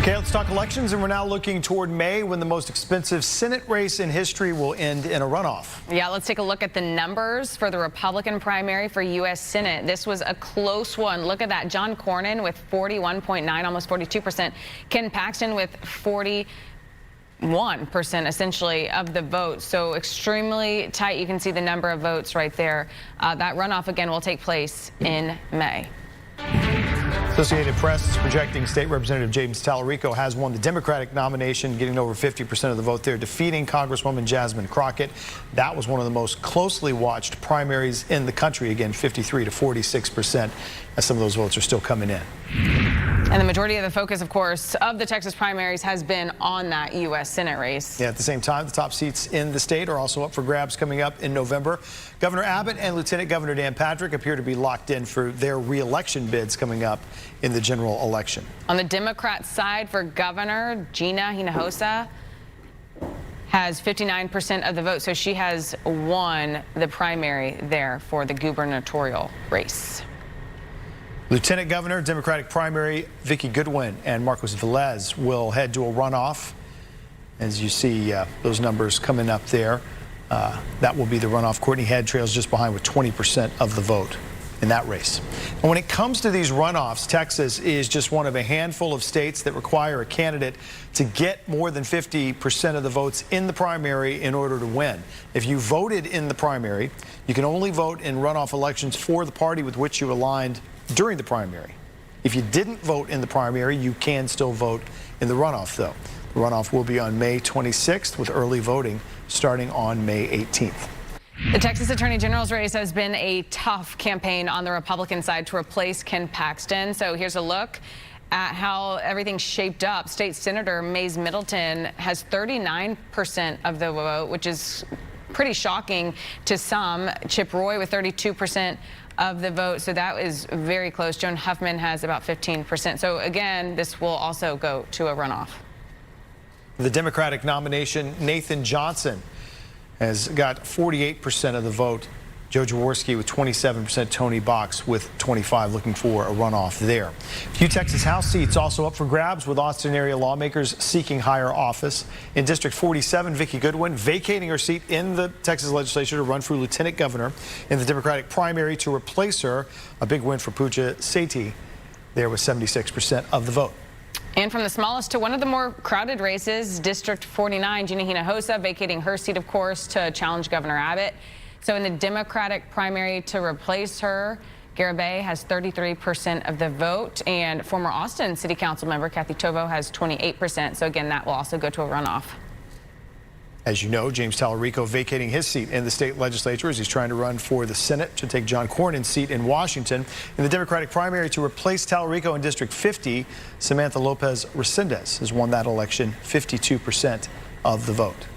Okay, let's talk elections, and we're now looking toward May when the most expensive Senate race in history will end in a runoff. Yeah, let's take a look at the numbers for the Republican primary for U.S. Senate. This was a close one. Look at that. John Cornyn with 41.9, almost 42%. Ken Paxton with 41% essentially of the vote. So extremely tight. You can see the number of votes right there. That runoff again will take place in May. Associated Press is projecting State Representative James Tallarico has won the Democratic nomination, getting over 50% of the vote there, defeating Congresswoman Jasmine Crockett. That was one of the most closely watched primaries in the country. Again, 53 to 46%, as some of those votes are still coming in. And the majority of the focus, of course, of the Texas primaries has been on that U.S. Senate race. Yeah, at the same time, the top seats in the state are also up for grabs coming up in November. Governor Abbott and Lieutenant Governor Dan Patrick appear to be locked in for their re-election bids coming up in the general election. On the Democrat side for governor, Gina Hinojosa has 59% of the vote, so she has won the primary there for the gubernatorial race. Lieutenant Governor, Democratic primary, Vicki Goodwin and Marcos Velez will head to a runoff. As you see those numbers coming up there, that will be the runoff. Courtney Head trails just behind with 20% of the vote in that race. And when it comes to these runoffs, Texas is just one of a handful of states that require a candidate to get more than 50% of the votes in the primary in order to win. If you voted in the primary, you can only vote in runoff elections for the party with which you aligned during the primary. If you didn't vote in the primary, you can still vote in the runoff, though. The runoff will be on May 26th with early voting starting on May 18th. The Texas Attorney General's race has been a tough campaign on the Republican side to replace Ken Paxton. So here's a look at how everything's shaped up. State Senator Mays Middleton has 39% of the vote, which is pretty shocking to some. Chip Roy with 32% of the vote, so that is very close. Joan Huffman has about 15%. So again, this will also go to a runoff. The Democratic nomination, Nathan Johnson has got 48% of the vote. Joe Jaworski with 27%, Tony Box with 25%, looking for a runoff there. A few Texas House seats also up for grabs, with Austin area lawmakers seeking higher office. In District 47, Vicki Goodwin vacating her seat in the Texas legislature to run for lieutenant governor in the Democratic primary to replace her. A big win for Pooja Sethi there with 76% of the vote. And from the smallest to one of the more crowded races, District 49, Gina Hinojosa vacating her seat, of course, to challenge Governor Abbott. So in the Democratic primary to replace her, Garibay has 33% of the vote, and former Austin City Council member Kathy Tovo has 28%. So again, that will also go to a runoff. As you know, James Tallarico vacating his seat in the state legislature as he's trying to run for the Senate to take John Cornyn's seat in Washington. In the Democratic primary to replace Tallarico in District 50, Samantha Lopez Resendez has won that election, 52% of the vote.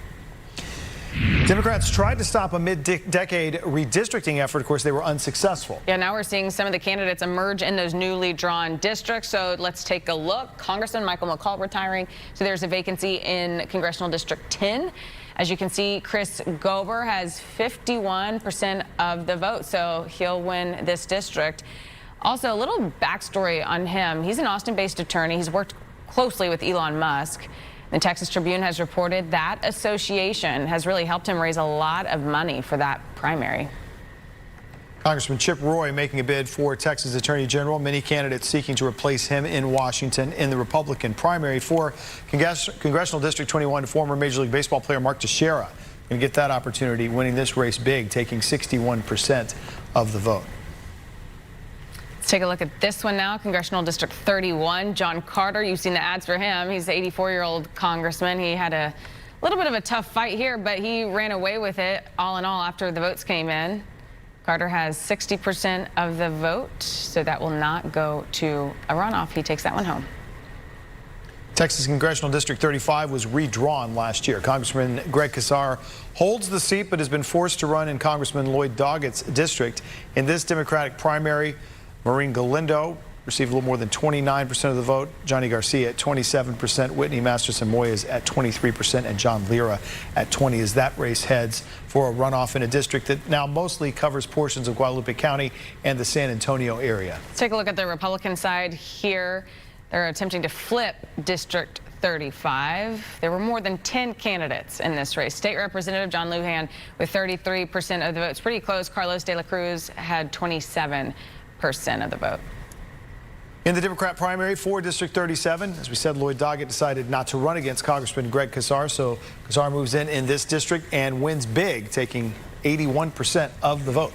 Democrats tried to stop a mid-decade redistricting effort. Of course, they were unsuccessful. Yeah, now we're seeing some of the candidates emerge in those newly drawn districts. So let's take a look. Congressman Michael McCall retiring. So there's a vacancy in Congressional District 10. As you can see, Chris Gober has 51% of the vote, so he'll win this district. Also, a little backstory on him. He's an Austin-based attorney. He's worked closely with Elon Musk. The Texas Tribune has reported that association has really helped him raise a lot of money for that primary. Congressman Chip Roy making a bid for Texas Attorney General. Many candidates seeking to replace him in Washington in the Republican primary. For Congressional District 21, former Major League Baseball player Mark Teixeira going to get that opportunity, winning this race big, taking 61% of the vote. Let's take a look at this one now. Congressional District 31, John Carter. You've seen the ads for him. He's the 84-year-old congressman. He had a little bit of a tough fight here, but he ran away with it all in all after the votes came in. Carter has 60% of the vote, so that will not go to a runoff. He takes that one home. Texas Congressional District 35 was redrawn last year. Congressman Greg Casar holds the seat, but has been forced to run in Congressman Lloyd Doggett's district. In this Democratic primary, Maureen Galindo received a little more than 29% of the vote. Johnny Garcia at 27%, Whitney Masterson-Moyes at 23%, and John Lira at 20% as that race heads for a runoff in a district that now mostly covers portions of Guadalupe County and the San Antonio area. Let's take a look at the Republican side here. They're attempting to flip District 35. There were more than 10 candidates in this race. State Representative John Lujan with 33% of the votes. Pretty close. Carlos de la Cruz had 27% of the vote. In the Democrat primary for District 37, as we said, Lloyd Doggett decided not to run against Congressman Greg Casar, so Casar moves in this district and wins big, taking 81% of the vote.